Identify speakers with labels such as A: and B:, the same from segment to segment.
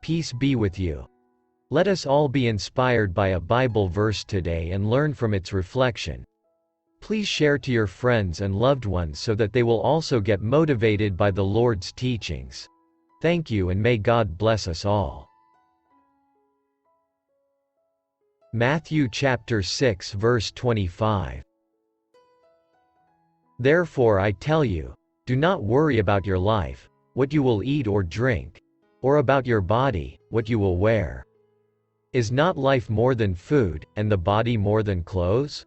A: Peace be with you. Let us all be inspired by a Bible verse today and learn from its reflection. Please share to your friends and loved ones so that they will also get motivated by the Lord's teachings. Thank you, and may God bless us all. Matthew chapter 6 verse 25. Therefore I tell you, do not worry about your life, what you will eat or drink, or about your body, what you will wear. Is not life more than food, and the body more than clothes?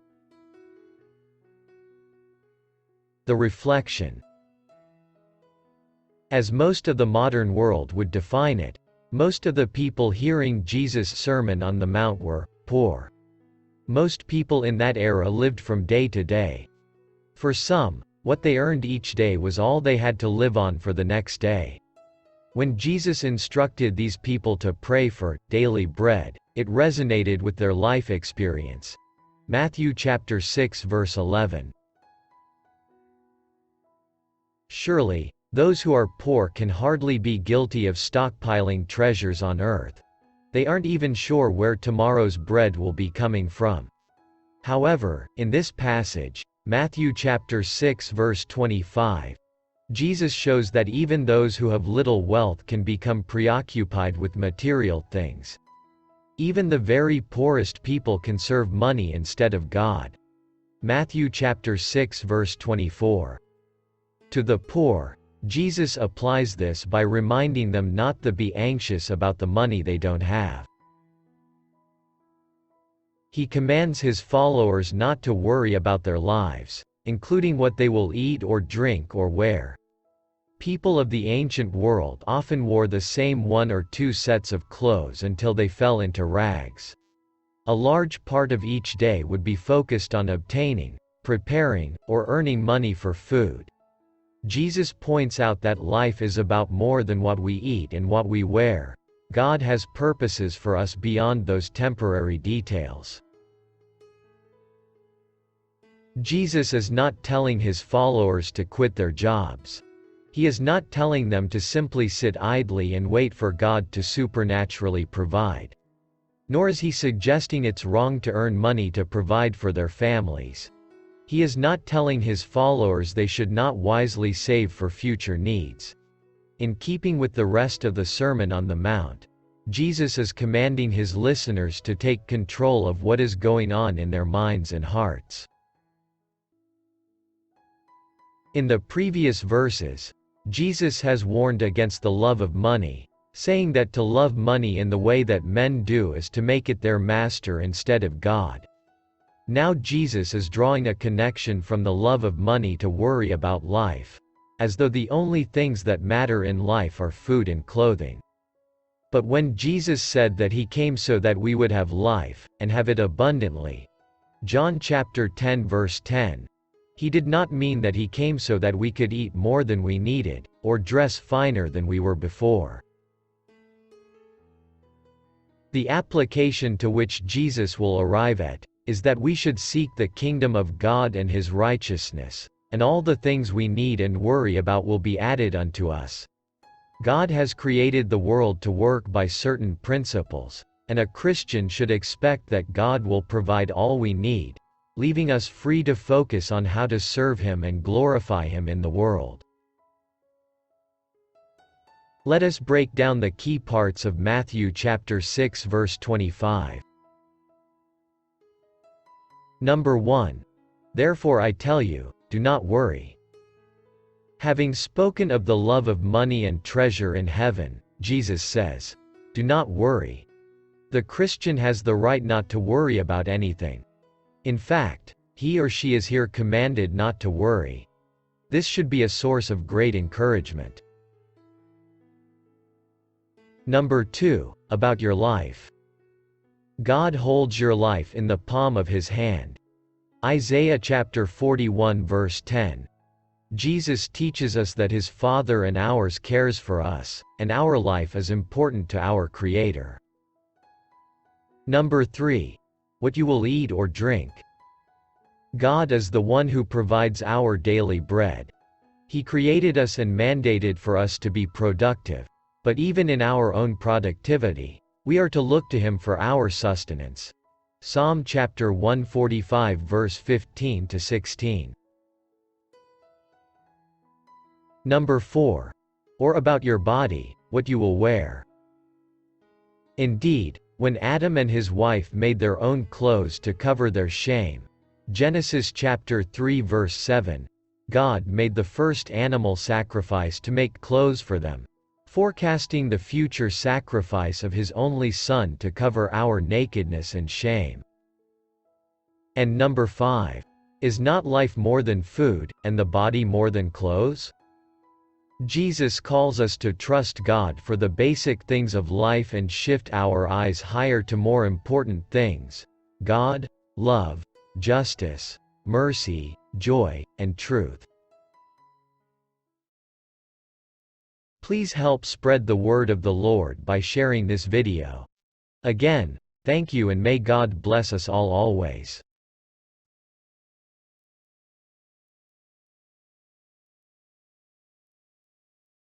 A: The reflection. As most of the modern world would define it, most of the people hearing Jesus' Sermon on the Mount were poor. Most people in that era lived from day to day. For some, what they earned each day was all they had to live on for the next day. When Jesus instructed these people to pray for daily bread, it resonated with their life experience. Matthew chapter 6 verse 11. Surely, those who are poor can hardly be guilty of stockpiling treasures on earth. They aren't even sure where tomorrow's bread will be coming from. However, in this passage, Matthew chapter 6 verse 25, Jesus shows that even those who have little wealth can become preoccupied with material things. Even the very poorest people can serve money instead of God. Matthew chapter 6 verse 24. To the poor, Jesus applies this by reminding them not to be anxious about the money they don't have. He commands his followers not to worry about their lives, including what they will eat or drink or wear. People of the ancient world often wore the same one or two sets of clothes until they fell into rags. A large part of each day would be focused on obtaining, preparing, or earning money for food. Jesus points out that life is about more than what we eat and what we wear. God has purposes for us beyond those temporary details. Jesus is not telling his followers to quit their jobs. He is not telling them to simply sit idly and wait for God to supernaturally provide. Nor is he suggesting it's wrong to earn money to provide for their families. He is not telling his followers they should not wisely save for future needs. In keeping with the rest of the Sermon on the Mount, Jesus is commanding his listeners to take control of what is going on in their minds and hearts. In the previous verses, Jesus has warned against the love of money, saying that to love money in the way that men do is to make it their master instead of God. Now Jesus is drawing a connection from the love of money to worry about life, as though the only things that matter in life are food and clothing. But when Jesus said that he came so that we would have life, and have it abundantly, John chapter 10 verse 10, he did not mean that he came so that we could eat more than we needed, or dress finer than we were before. The application to which Jesus will arrive at is that we should seek the kingdom of God and his righteousness, and all the things we need and worry about will be added unto us. God has created the world to work by certain principles, and a Christian should expect that God will provide all we need, leaving us free to focus on how to serve him and glorify him in the world. Let us break down the key parts of Matthew chapter 6 verse 25. Number 1. Therefore I tell you, do not worry. Having spoken of the love of money and treasure in heaven, Jesus says, do not worry. The Christian has the right not to worry about anything. In fact, he or she is here commanded not to worry. This should be a source of great encouragement. Number 2. About your life. God holds your life in the palm of his hand. Isaiah chapter 41 verse 10. Jesus teaches us that his Father and ours cares for us, and our life is important to our Creator. Number 3. What you will eat or drink. God is the one who provides our daily bread. He created us and mandated for us to be productive. But even in our own productivity, we are to look to Him for our sustenance. Psalm chapter 145 verse 15 to 16. Number 4. Or about your body, what you will wear. Indeed, when Adam and his wife made their own clothes to cover their shame, Genesis chapter 3 verse 7, God made the first animal sacrifice to make clothes for them, forecasting the future sacrifice of His only Son to cover our nakedness and shame. And number 5. Is not life more than food, and the body more than clothes? Jesus calls us to trust God for the basic things of life and shift our eyes higher to more important things: God, love, justice, mercy, joy, and truth. Please help spread the word of the Lord by sharing this video. Again, thank you and may God bless us all always.